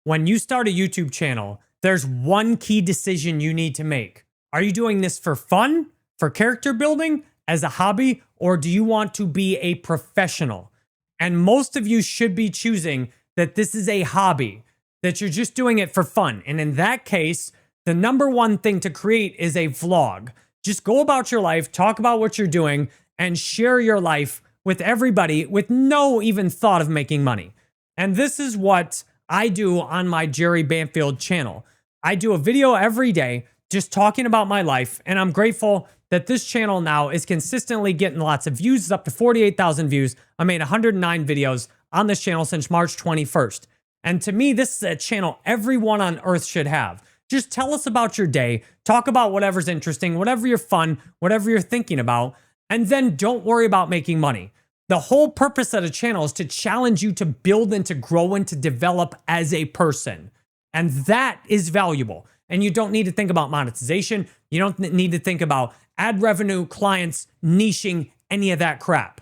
When you start a YouTube channel, there's one key decision you need to make. Are you doing this for fun, for character building, as a hobby, or do you want to be a professional? And most of you should be choosing that this is a hobby, that you're just doing it for fun. And in that case, the number one thing to create is a vlog. Just go about your life, talk about what you're doing, and share your life with everybody with no even thought of making money. And this is what I do on my Jerry Banfield channel. I do a video every day just talking about my life, and I'm grateful that this channel now is consistently getting lots of views. It's up to 48,000 views. I made 109 videos on this channel since March 21st. And to me, this is a channel everyone on earth should have. Just tell us about your day, talk about whatever's interesting, whatever you're fun, whatever you're thinking about, and then don't worry about making money. The whole purpose of the channel is to challenge you to build and to grow and to develop as a person. And that is valuable. And you don't need to think about monetization. You don't need to think about ad revenue, clients, niching, any of that crap.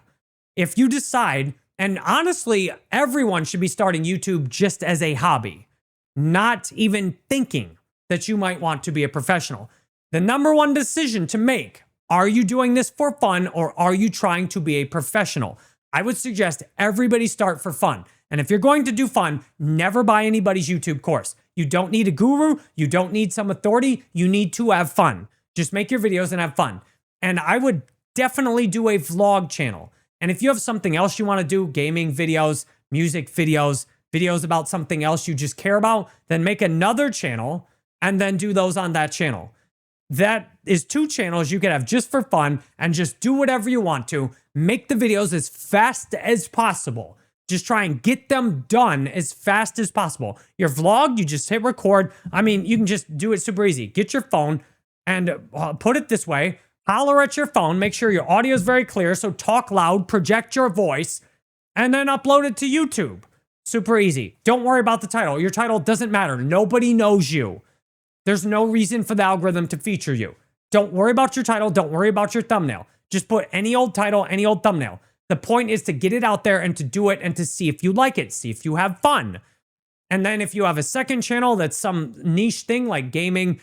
If you decide, and honestly, everyone should be starting YouTube just as a hobby, not even thinking that you might want to be a professional. The number one decision to make, are you doing this for fun or are you trying to be a professional? I would suggest everybody start for fun. And if you're going to do fun, never buy anybody's YouTube course. You don't need a guru. You don't need some authority. You need to have fun. Just make your videos and have fun. And I would definitely do a vlog channel. And if you have something else you want to do, gaming videos, music videos, videos about something else you just care about, then make another channel and then do those on that channel. That is 2 channels you can have just for fun and just do whatever you want to. Make the videos as fast as possible. Just try and get them done as fast as possible. Your vlog, you just hit record. I mean, you can just do it super easy. Get your phone and put it this way. Holler at your phone. Make sure your audio is very clear. So talk loud, project your voice, and then upload it to YouTube. Super easy. Don't worry about the title. Your title doesn't matter. Nobody knows you. There's no reason for the algorithm to feature you. Don't worry about your title. Don't worry about your thumbnail. Just put any old title, any old thumbnail. The point is to get it out there and to do it and to see if you like it, see if you have fun. And then if you have a second channel that's some niche thing like gaming,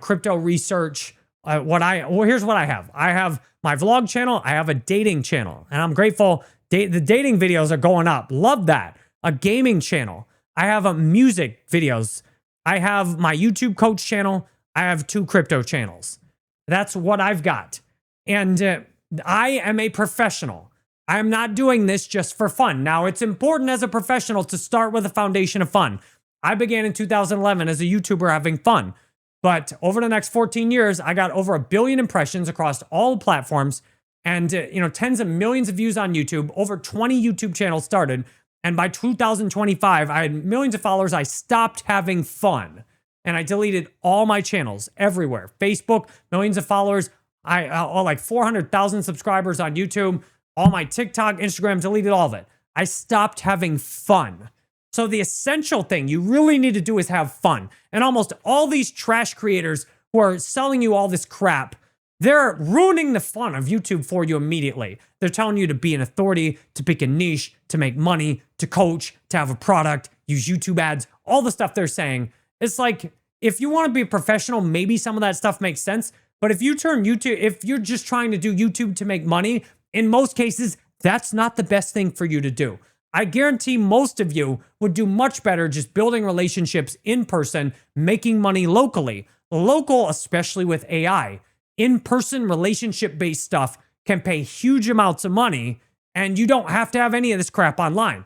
crypto research, here's what I have. I have my vlog channel. I have a dating channel, and I'm grateful. The dating videos are going up. Love that. A gaming channel. I have a music videos. I have my YouTube coach channel. I have 2 crypto channels. That's what I've got. And I am a professional. I'm not doing this just for fun. Now, it's important as a professional to start with a foundation of fun. I began in 2011 as a YouTuber having fun. But over the next 14 years, I got over 1 billion impressions across all platforms and, tens of millions of views on YouTube. Over 20 YouTube channels started. And by 2025, I had millions of followers. I stopped having fun. And I deleted all my channels everywhere. Facebook, millions of followers. I like 400,000 subscribers on YouTube. All my TikTok, Instagram, deleted all of it. I stopped having fun. So the essential thing you really need to do is have fun. And almost all these trash creators who are selling you all this crap, they're ruining the fun of YouTube for you immediately. They're telling you to be an authority, to pick a niche, to make money, to coach, to have a product, use YouTube ads, all the stuff they're saying. It's like, if you want to be a professional, maybe some of that stuff makes sense. But if you're just trying to do YouTube to make money, in most cases, that's not the best thing for you to do. I guarantee most of you would do much better just building relationships in person, making money locally. Local, especially with AI. In-person relationship-based stuff can pay huge amounts of money, and you don't have to have any of this crap online.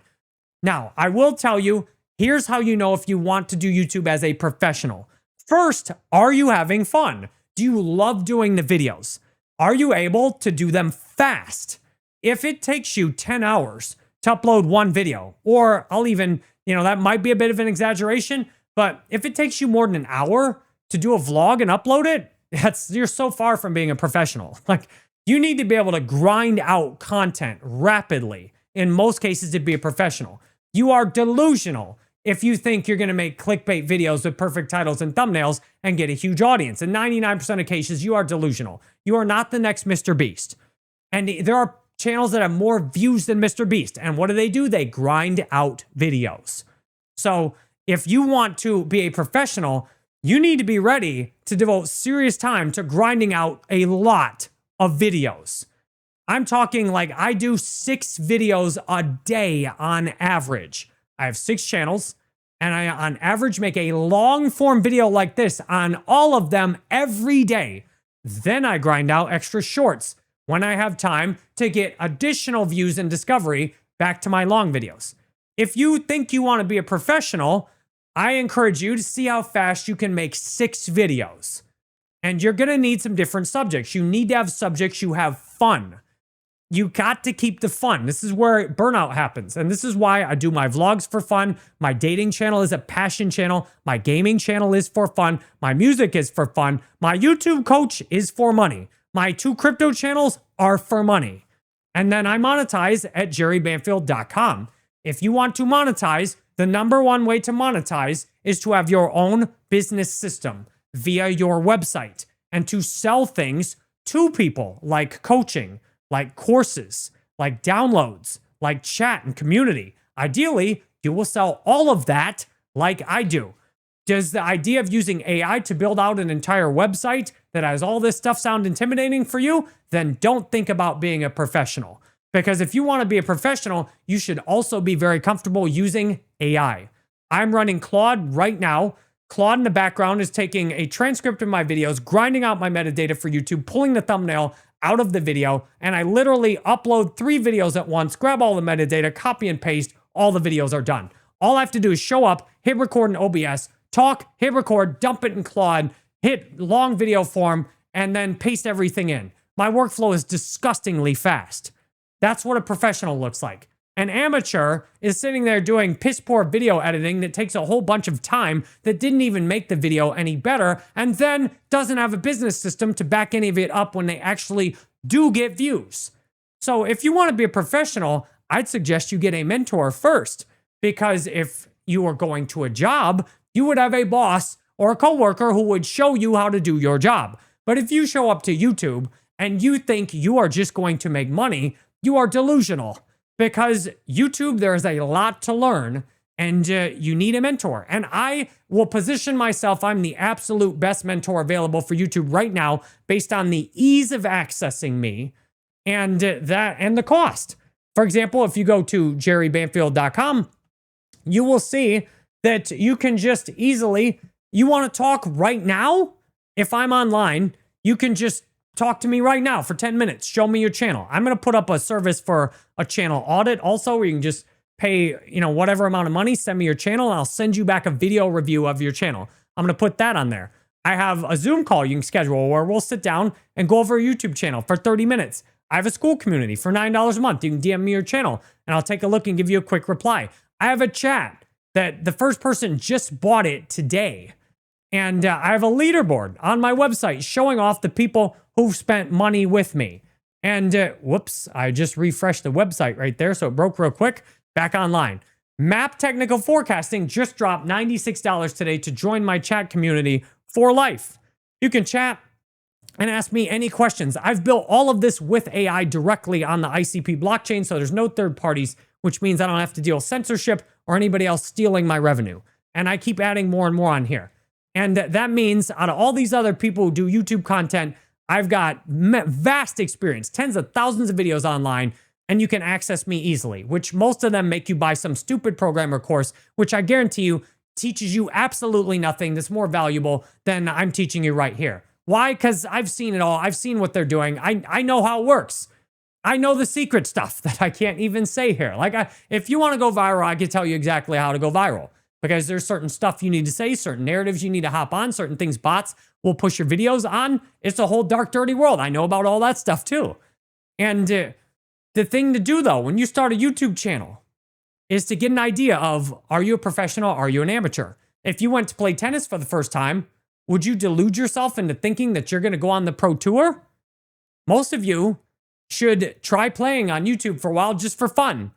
Now, I will tell you, here's how you know if you want to do YouTube as a professional. First, are you having fun? Do you love doing the videos? Are you able to do them fast? If it takes you 10 hours to upload one video, or I'll even, that might be a bit of an exaggeration, but if it takes you more than an hour to do a vlog and upload it, you're so far from being a professional. Like, you need to be able to grind out content rapidly, in most cases, to be a professional. You are delusional if you think you're going to make clickbait videos with perfect titles and thumbnails and get a huge audience. In 99% of cases, you are delusional. You are not the next Mr. Beast. And there are channels that have more views than Mr. Beast. And what do? They grind out videos. So If you want to be a professional, you need to be ready to devote serious time to grinding out a lot of videos. I'm talking like I do 6 videos a day on average. I have 6 channels, and I, on average, make a long form video like this on all of them every day. Then I grind out extra shorts when I have time to get additional views and discovery back to my long videos. If you think you want to be a professional, I encourage you to see how fast you can make 6 videos. And you're going to need some different subjects. You need to have subjects you have fun. You got to keep the fun. This is where burnout happens. And this is why I do my vlogs for fun. My dating channel is a passion channel. My gaming channel is for fun. My music is for fun. My YouTube coach is for money. My 2 crypto channels are for money. And then I monetize at jerrybanfield.com. If you want to monetize, the number one way to monetize is to have your own business system via your website and to sell things to people like coaching, like courses, like downloads, like chat and community. Ideally, you will sell all of that like I do. Does the idea of using AI to build out an entire website that has all this stuff sound intimidating for you? Then don't think about being a professional. Because if you want to be a professional, you should also be very comfortable using AI. I'm running Claude right now. Claude in the background is taking a transcript of my videos, grinding out my metadata for YouTube, pulling the thumbnail out of the video, and I literally upload 3 videos at once, grab all the metadata, copy and paste, all the videos are done. All I have to do is show up, hit record in OBS, talk, hit record, dump it in Claude, hit long video form, and then paste everything in. My workflow is disgustingly fast. That's what a professional looks like. An amateur is sitting there doing piss poor video editing that takes a whole bunch of time that didn't even make the video any better, and then doesn't have a business system to back any of it up when they actually do get views. So if you want to be a professional, I'd suggest you get a mentor first, because if you are going to a job, you would have a boss or a coworker who would show you how to do your job. But if you show up to YouTube and you think you are just going to make money, you are delusional. Because YouTube, there is a lot to learn, and you need a mentor. And I will position myself, I'm the absolute best mentor available for YouTube right now, based on the ease of accessing me and the cost. For example, if you go to jerrybanfield.com, you will see that you can just easily, you want to talk right now? If I'm online, you can just talk to me right now for 10 minutes. Show me your channel. I'm going to put up a service for a channel audit also, where you can just pay, whatever amount of money, send me your channel, and I'll send you back a video review of your channel. I'm going to put that on there. I have a Zoom call you can schedule where we'll sit down and go over a YouTube channel for 30 minutes. I have a school community for $9 a month. You can DM me your channel and I'll take a look and give you a quick reply. I have a chat that the first person just bought it today. And I have a leaderboard on my website showing off the people who've spent money with me. And whoops, I just refreshed the website right there, so it broke real quick. Back online. Map Technical Forecasting just dropped $96 today to join my chat community for life. You can chat and ask me any questions. I've built all of this with AI directly on the ICP blockchain, so there's no third parties, which means I don't have to deal with censorship or anybody else stealing my revenue. And I keep adding more and more on here. And that means out of all these other people who do YouTube content, I've got vast experience, tens of thousands of videos online, and you can access me easily, which most of them make you buy some stupid programmer course, which I guarantee you teaches you absolutely nothing that's more valuable than I'm teaching you right here. Why? Because I've seen it all. I've seen what they're doing. I know how it works. I know the secret stuff that I can't even say here. If you want to go viral, I can tell you exactly how to go viral. Because there's certain stuff you need to say, certain narratives you need to hop on, certain things bots will push your videos on. It's a whole dark, dirty world. I know about all that stuff too. And the thing to do though, when you start a YouTube channel, is to get an idea of, are you a professional? Are you an amateur? If you went to play tennis for the first time, would you delude yourself into thinking that you're going to go on the pro tour? Most of you should try playing on YouTube for a while just for fun.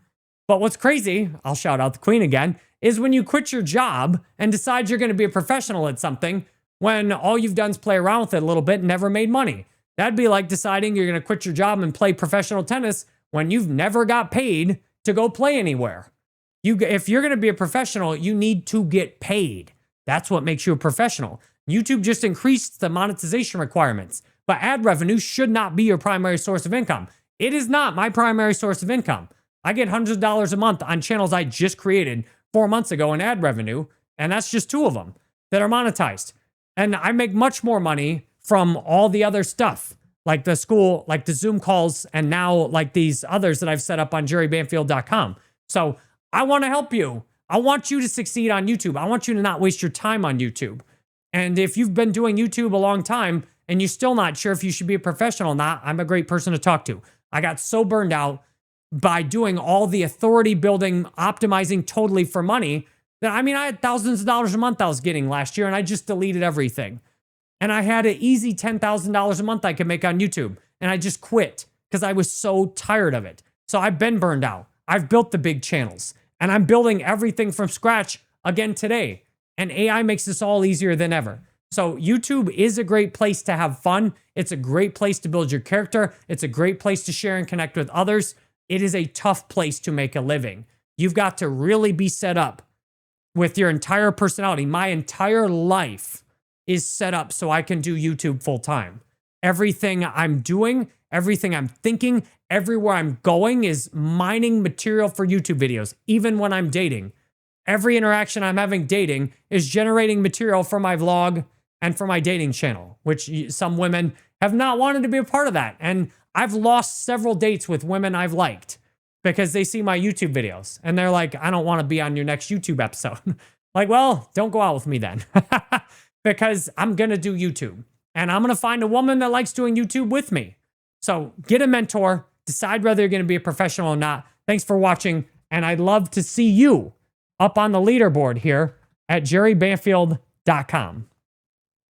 But what's crazy, I'll shout out the queen again, is when you quit your job and decide you're going to be a professional at something when all you've done is play around with it a little bit and never made money. That'd be like deciding you're going to quit your job and play professional tennis when you've never got paid to go play anywhere. If you're going to be a professional, you need to get paid. That's what makes you a professional. YouTube just increased the monetization requirements, but ad revenue should not be your primary source of income. It is not my primary source of income. I get hundreds of dollars a month on channels I just created 4 months ago in ad revenue, and that's just 2 of them that are monetized. And I make much more money from all the other stuff, like the school, like the Zoom calls, and now like these others that I've set up on jerrybanfield.com. So I want to help you. I want you to succeed on YouTube. I want you to not waste your time on YouTube. And if you've been doing YouTube a long time and you're still not sure if you should be a professional or not, I'm a great person to talk to. I got so burned out by doing all the authority building, optimizing totally for money that, I had thousands of dollars a month I was getting last year, and I just deleted everything. And I had an easy $10,000 a month I could make on YouTube, and I just quit because I was so tired of it. So I've been burned out. I've built the big channels, and I'm building everything from scratch again today. And AI makes this all easier than ever. So YouTube is a great place to have fun. It's a great place to build your character. It's a great place to share and connect with others. It is a tough place to make a living. You've got to really be set up with your entire personality. My entire life is set up so I can do YouTube full time. Everything I'm doing, everything I'm thinking, everywhere I'm going is mining material for YouTube videos, even when I'm dating. Every interaction I'm having dating is generating material for my vlog and for my dating channel, which some women have not wanted to be a part of that. And I've lost several dates with women I've liked because they see my YouTube videos and they're like, I don't want to be on your next YouTube episode. Like, well, don't go out with me then because I'm going to do YouTube and I'm going to find a woman that likes doing YouTube with me. So get a mentor, decide whether you're going to be a professional or not. Thanks for watching. And I'd love to see you up on the leaderboard here at jerrybanfield.com.